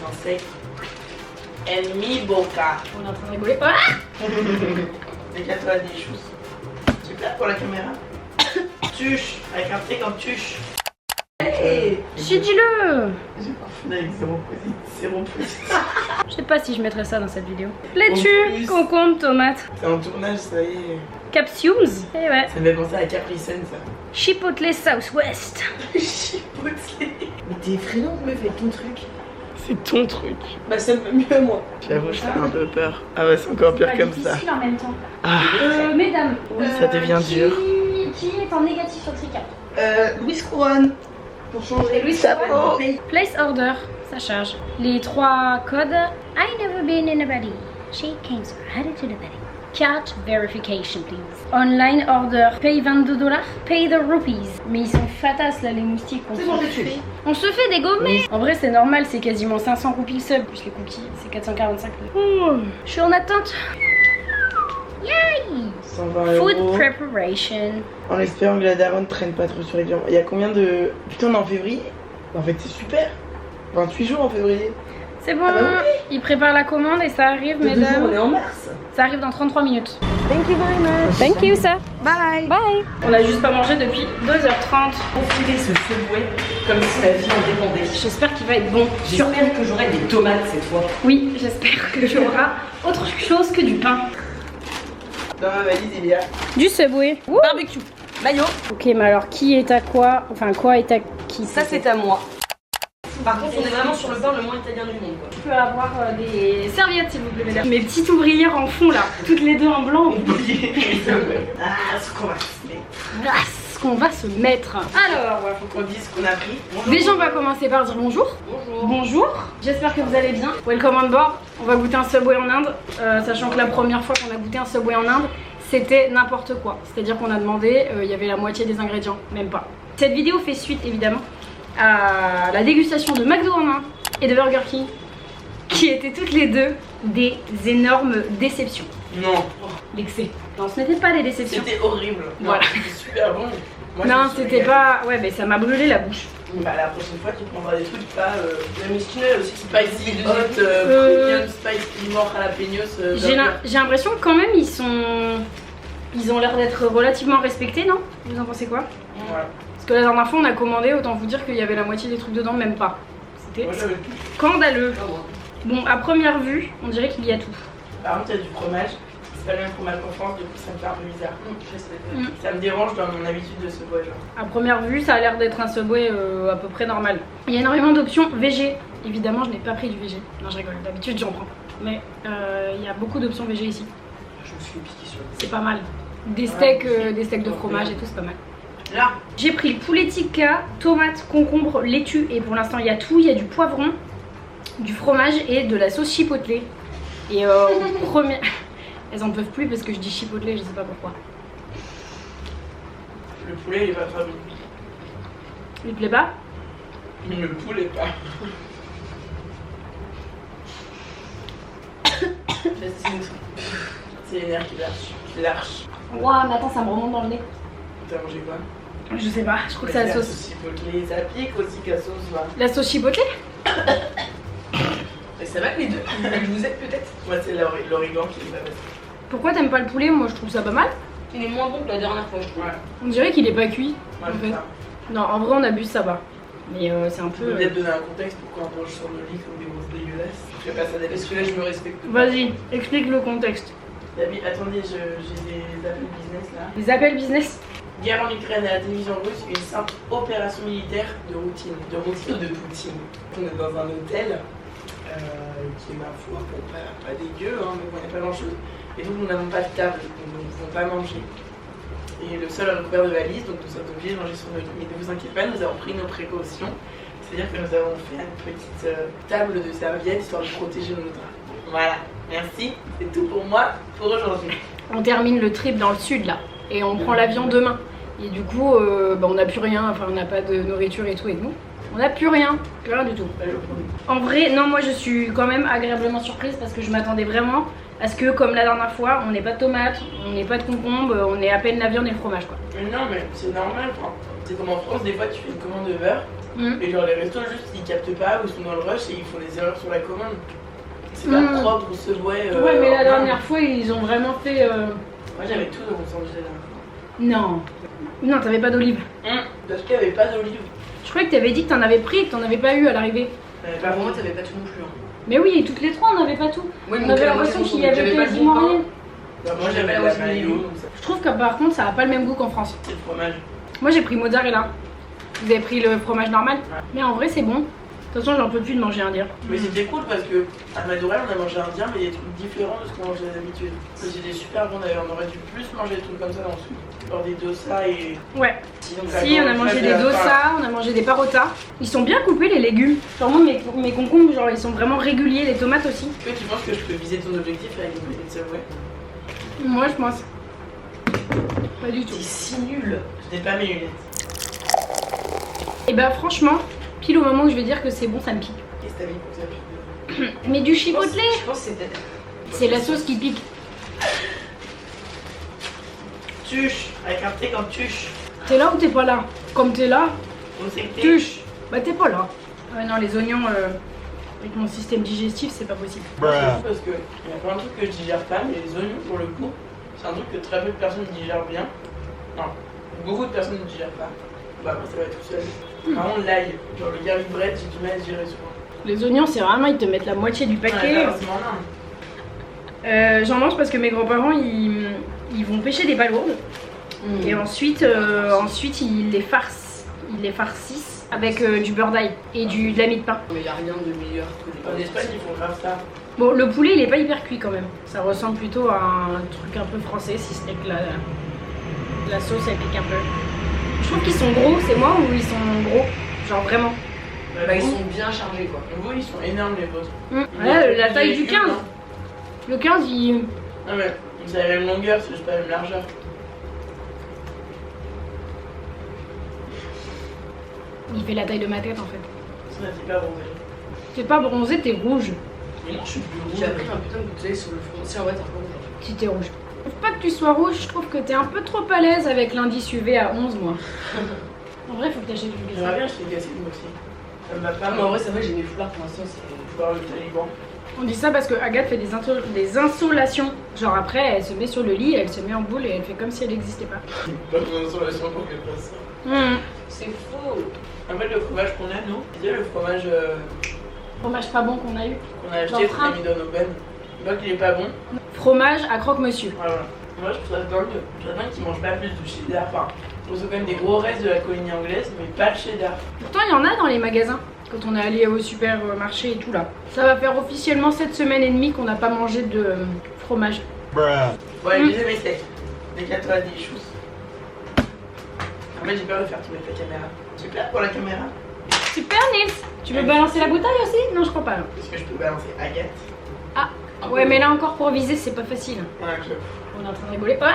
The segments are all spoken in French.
un steak. And mi boca. On est en train de rigoler. Ah Décale-toi des choses. Super pour la caméra. Tuche, avec un steak en tuche. Hey, si, dis-le. j'ai parfumé avec zéro positif. Je sais pas si je mettrais ça dans cette vidéo. En Laitue, plus. concombre, tomate. C'est en tournage, ça y est. Capsules. Et ouais. Ça me fait penser à Capri Sun, ça. Chipotle Southwest. Chipotle. Mais t'es effrayante, meuf, avec ton truc. C'est ton truc. Bah, ça me va mieux à moi. J'avoue, j'ai un peu peur. Ah, bah, c'est encore pire comme ça. En même temps. Ah, Mesdames, ça devient dur. Qui est en négatif sur Tricap? Louise Couronne. Pour changer. Louise Chapeau. Place order, ça charge. Les 3 codes. I never been in a body. She came so added to the body. Card verification, please. Online order. Paye $22. Pay the rupees. Mais ils sont fatas là, les moustiques. On se fait dégommer. En vrai, c'est normal, c'est quasiment 500 roupies le sub. Plus les cookies, c'est 445. Je suis en attente. Yay! 120 Food €. preparation. En espérant que la daronne traîne pas trop sur les viandes. Il y a combien de. Putain, on est en février. En fait, c'est super. 28 jours en février. C'est bon, Ah bah oui. ils préparent la commande et ça arrive, De 2 jours, on mesdames. est en mars. Ça arrive dans 33 minutes. Thank you very much. Thank you, sir. Bye. Bye. On a juste pas mangé depuis 2h30. Enfiler ce Subway comme si ma vie en dépendait. J'espère qu'il va être bon. J'espère que j'aurai des tomates cette fois. Oui, j'espère que j'aurai autre chose que du pain. Dans ma valise, il y a Du Subway. barbecue, maillot. Ok, mais alors qui est à quoi? Enfin, quoi est à qui? Ça c'est à moi. Par contre, on est vraiment sur le pain le moins italien du monde. Quoi. Je peux avoir des serviettes, s'il vous plaît, mesdames. Mes petites ouvrières en fond, là. Toutes les deux en blanc. oublié. Ah, ce qu'on va se mettre. Voilà ce qu'on va se mettre. Alors, Faut qu'on dise ce qu'on a pris. Bonjour. déjà, on va commencer par dire bonjour. Bonjour. Bonjour, j'espère que vous allez bien. Welcome on board. On va goûter un Subway en Inde, sachant que la première fois qu'on a goûté un Subway en Inde, c'était n'importe quoi. C'est-à-dire qu'on a demandé, il y avait la moitié des ingrédients, même pas. Cette vidéo fait suite évidemment à la dégustation de McDo en Inde et de Burger King, qui étaient toutes les deux des énormes déceptions. Non, L'excès. Non, ce n'était pas des déceptions. c'était horrible. Voilà. Non, c'était super bon. Moi, je Non, me suis c'était régalée. pas. Ouais, mais ça m'a brûlé la bouche. Bah, la prochaine fois, tu prendras des trucs pas. La mistinelle aussi, spicy, hot, Euh, premium, spicy, mort jalapenos. J'ai l'impression que quand même ils ont l'air d'être relativement respectés, non? Vous en pensez quoi? Voilà. Parce que la dernière fois on a commandé, autant vous dire qu'il y avait la moitié des trucs dedans, même pas. C'était Moi, j'avais tout. scandaleux. Pas moi. Bon, à première vue, on dirait qu'il y a tout. Par contre, il y a du fromage. C'est pas le même fromage qu'en France, du coup, ça me fait un peu bizarre. Je sais. Ça me dérange dans mon habitude de ce bois, genre. À première vue, ça a l'air d'être un Subway à peu près normal. Il y a énormément d'options VG. Évidemment, je n'ai pas pris du VG. Non, je rigole. D'habitude, j'en prends. Mais il y a beaucoup d'options VG ici. Je me suis piqué sur le. C'est pas mal. Des steaks de fromage et tout, c'est pas mal. Là, J'ai pris le poulet tikka, tomate, concombre, laitue et pour l'instant il y a tout, il y a du poivron, du fromage et de la sauce chipotle. Et premier... Elles en peuvent plus parce que je dis chipotle, je sais pas pourquoi. le poulet, il est pas très bon. Il te plaît pas? Le poulet, pas. C'est les nerfs qui lâchent. Ouah, mais attends, ça me remonte dans le nez. T'as mangé quoi? Je sais pas, je crois que c'est la sauce. Chipotle, ça pique aussi qu'à sauce, là. La sauce chipotle? Mais ça va que les deux. Je vous aide peut-être. Moi, c'est l'origan qui est pas passé. Pourquoi t'aimes pas le poulet? Moi je trouve ça pas mal. Il est moins bon que la dernière fois, je trouve. Ouais, On dirait qu'il est pas cuit. moi, En je fait. fais ça. Non, en vrai on abuse, ça va. Mais c'est un Tu peu... peux peut-être donner un contexte pourquoi on mange sur nos lits comme des grosses dégueulasses. Je fais pas ça d'habitude. Parce que là, je me respecte. Vas-y, explique le contexte. Attendez, j'ai des appels business là. Les appels business. Guerre en Ukraine à la télévision russe, une simple opération militaire de routine de Poutine. On est dans un hôtel qui est ma foi, bon, pas dégueu, hein, mais bon, il n'y a pas grand chose. Et donc nous n'avons pas de table, donc nous ne pouvons pas manger. Et le sol est recouvert de valises, donc nous sommes obligés de manger sur nos lits. Mais ne vous inquiétez pas, nous avons pris nos précautions. C'est-à-dire que nous avons fait une petite table de serviettes histoire de protéger nos draps. Voilà, merci, c'est tout pour moi pour aujourd'hui. On termine le trip dans le sud là. Et on prend l'avion demain. Et du coup, on n'a plus rien, enfin on n'a pas de nourriture et tout et nous. On n'a plus rien du tout. En vrai, non, moi je suis quand même agréablement surprise parce que je m'attendais vraiment à ce que, comme la dernière fois, on n'ait pas de tomates, on n'ait pas de concombre, on ait à peine la viande et le fromage quoi. Mais non, mais c'est normal, quoi. C'est comme en France, des fois tu fais une commande de beurre Et genre les restos juste ils captent pas ou ils sont dans le rush et ils font des erreurs sur la commande. C'est pas propre ou Subway. Ouais, mais la dernière fois ils ont vraiment fait. Moi j'avais tout dans mon sandwich la dernière fois. Non. Non, t'avais pas d'olive. Parce qu'il y avait pas d'olive. Je croyais que t'avais dit que t'en avais pris et que t'en avais pas eu à l'arrivée. Bah, pour moi, t'avais pas tout non plus. Hein. Mais oui, toutes les trois on n'avait pas tout. Oui, On avait l'impression qu'il y avait quasiment rien. Bah, moi j'avais la mayo. Je trouve que par contre ça a pas le même goût qu'en France. C'est le fromage. Moi j'ai pris mozzarella. Vous avez pris le fromage normal. Mais en vrai c'est bon. De toute façon j'en peux plus de manger indien. Mais c'était cool parce que à Madureira on a mangé indien mais des trucs différents de ce qu'on mangeait d'habitude. C'était super bon d'ailleurs, on aurait dû plus manger des trucs comme ça dans le sud. Genre des dosa et... Ouais. Si on a mangé des dosa, on a mangé des parotas. Ils sont bien coupés les légumes. Genre moi mes concombres genre ils sont vraiment réguliers, les tomates aussi. Est-ce que tu penses que je peux viser ton objectif avec une petite Subway? Moi je pense. Pas du tout. T'es si nul. Je n'ai pas mes lunettes. Et bah franchement, pile au moment où je vais dire que c'est bon ça me pique. Qu'est-ce que t'as mis pour que ça pique? Mais du chipotle, Je pense que c'est peut-être. c'est la sauce qui pique. Tuche, avec un T comme tuche. T'es là ou t'es pas là? Comme t'es là, On sait que t'es. tuche. Bah t'es pas là. Ouais non les oignons avec mon système digestif c'est pas possible. Moi, je trouve parce que il y a plein de trucs que je digère pas, mais les oignons pour le coup, c'est un truc que très peu de personnes digèrent bien. Non, beaucoup de personnes ne digèrent pas. Bah moi ça va tout seul. Par contre l'ail, genre le garlic bread, j'ai du mal à digérer souvent. Les oignons c'est vraiment ils te mettent la moitié du paquet. J'en mange parce que mes grands-parents ils vont pêcher des palourdes et ensuite ils les farcissent avec du beurre d'ail et de la mie de pain. Mais y a rien de meilleur que les En Espagne ils font grave ça. Bon le poulet il est pas hyper cuit quand même. Ça ressemble plutôt à un truc un peu français si ce n'est que la sauce elle pique un peu. Je trouve qu'ils sont gros, c'est moi ou ils sont gros? Genre vraiment. Bah, ils sont bien chargés quoi. Vous ils sont énormes les vôtres. Ouais, la taille du 15. Le 15 il... Non mais ils ont la même longueur, c'est juste pas la même largeur. Il fait la taille de ma tête en fait. Ça c'est pas bronzé. T'es pas bronzé, t'es rouge. Mais non je suis plus J'ai rouge. appris un putain de coup de soleil sur le front. Si en vrai t'es un peu rouge. Si t'es rouge. Je trouve pas que tu sois rouge, je trouve que t'es un peu trop à l'aise avec l'indice UV à 11 moi. En vrai faut que t'achètes une J'aimerais cassette. bien acheter une cassette moi aussi. Ça me va pas, Ah, mais en vrai, c'est vrai, j'ai mes foulards pour l'instant. C'est. voir le taliban. On dit ça parce que Agathe fait des insolations. Genre après elle se met sur le lit, elle se met en boule et elle fait comme si elle n'existait pas. Pas besoin de solation pour qu'elle fasse ça. C'est faux. En fait, le fromage qu'on a, nous, c'est le fromage Fromage pas bon qu'on a eu. qu'on a acheté, qu'on a mis dans nos bennes. Tu vois qu'il est pas bon. Fromage à croque-monsieur. Voilà. Moi, je trouve ça dingue. Je trouve dingue qu'ils mangent pas plus de cheddar. Enfin, on trouve quand même des gros restes de la colonie anglaise, mais pas de cheddar. Pourtant il y en a dans les magasins. Quand on est allé au supermarché et tout là. Ça va faire officiellement 7 semaines et demie qu'on n'a pas mangé de fromage. Ouais, deuxième essai. Décale-toi des choses. En fait, j'ai peur de faire tomber la caméra. Super pour la caméra. Super Nils. Tu veux balancer la bouteille aussi? Non je crois pas. Là. Est-ce que je peux balancer Agathe? Ah ouais mais là encore pour viser c'est pas facile. Ouais, On est en train de rigoler. Ah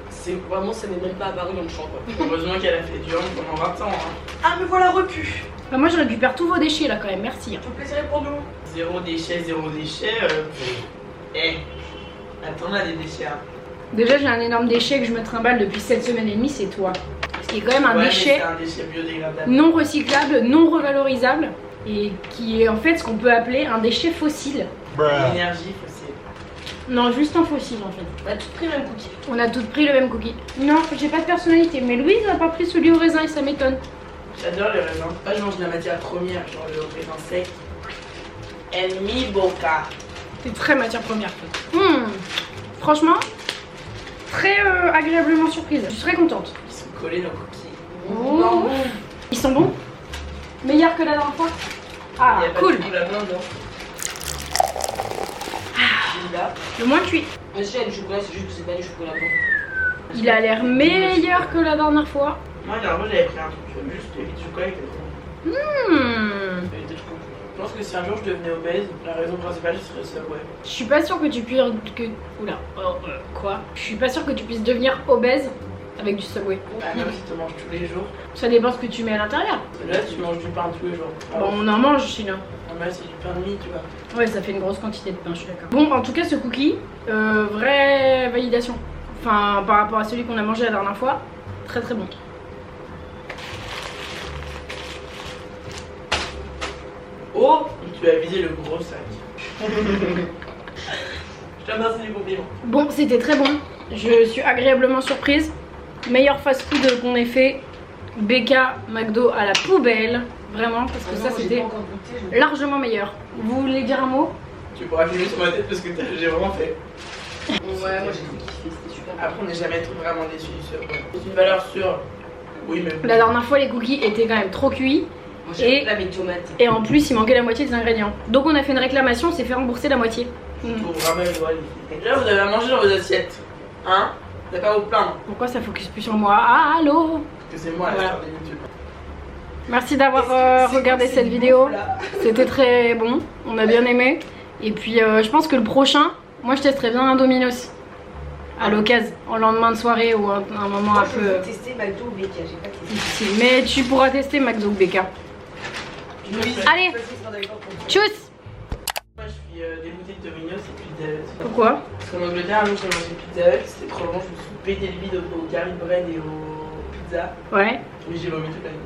C'est vraiment, ça n'est même pas apparu dans le champ quoi. heureusement qu'elle a fait du hand pendant 20 ans. Hein. Ah, me voilà repu. Bah, moi je récupère tous vos déchets là quand même, merci. Hein. Tout le plaisir est pour nous. Zéro déchet, zéro déchet. Eh, attends, on a des déchets. Hein. Déjà j'ai un énorme déchet que je me trimballe depuis 7 semaines et demie, c'est toi. Ce qui est quand même un Ouais, mais déchet c'est un déchet biodégradable. non recyclable, non revalorisable et qui est en fait ce qu'on peut appeler un déchet fossile. L'énergie fossile. Non, juste un fossile en fait. On a tout pris le même cookie. On a toutes pris le même cookie. Non, j'ai pas de personnalité, mais Louise n'a pas pris celui au raisin et ça m'étonne. J'adore les raisins. Moi, je mange de la matière première, genre le raisin sec. En mi boca. C'est très matière première. Franchement, très agréablement surprise. Je suis très contente. Ils sont collés nos cookies. Oh. Ils sont bons? Meilleurs que la dernière fois? Ah, Il y a pas cool. de chocolat blanc dedans. Là. Le moins cuit. Mais si, il y a du chocolat, c'est juste que c'est pas du chocolat blanc. Il a l'air meilleur que la dernière fois. Moi, dernièrement, j'avais pris un truc juste évite chocolat avec le Je pense que si un jour je devenais obèse, la raison principale ce serait Subway. Je suis pas sûre que tu puisses... Oula. Quoi? Je suis pas sûre que tu puisses devenir obèse avec du Subway. Ah non, si tu manges tous les jours. Ça dépend ce que tu mets à l'intérieur. Là, tu manges du pain tous les jours. Bon, on en mange sinon. Là, c'est du pain de mie, tu vois. Ouais, ça fait une grosse quantité de pain, je suis d'accord. Bon, en tout cas, ce cookie, vraie validation. Enfin, par rapport à celui qu'on a mangé la dernière fois, très très bon. gros. Donc tu as visé le gros sac. Je te remercie du compliment. Bon, c'était très bon. Je suis agréablement surprise. Meilleur fast-food qu'on ait fait. BK, McDo à la poubelle. Vraiment, parce que ça c'était largement meilleur. Vous voulez dire un mot? Tu pourras filmer sur ma tête parce que j'ai vraiment fait. Ouais, moi j'ai tout kiffé, c'était super. Après, on n'est jamais vraiment déçu sur une valeur sûre. Oui, mais. La dernière fois, les cookies étaient quand même trop cuits. Moi j'ai la mes tomates. Et en plus, il manquait la moitié des ingrédients. Donc, on a fait une réclamation, on s'est fait rembourser la moitié. Pour vraiment les doigts. Là, vous avez à manger dans vos assiettes. Hein? Vous n'avez pas à vous plaindre. Pourquoi ça focus plus sur moi? Ah, allô? Parce que c'est moi la star de YouTube. Merci d'avoir regardé cette vidéo. C'était très bon, on a bien aimé. Et puis, je pense que le prochain, moi je testerai bien un Domino's. À l'occasion, en lendemain de soirée ou un moment un peu. Je vais tester McDo ou BK, j'ai pas testé. difficile. Mais tu pourras tester McDo ou BK. Allez, tchuss! Moi, je suis dégoûtée de Domino's et Pizza Hut. Pourquoi? Parce qu'en Angleterre, nous, j'ai mangé Pizza Hut, c'était trop long, je me suis pété le bide au curry bread et aux pizzas. Ouais. Mais j'ai vomi toute la nuit.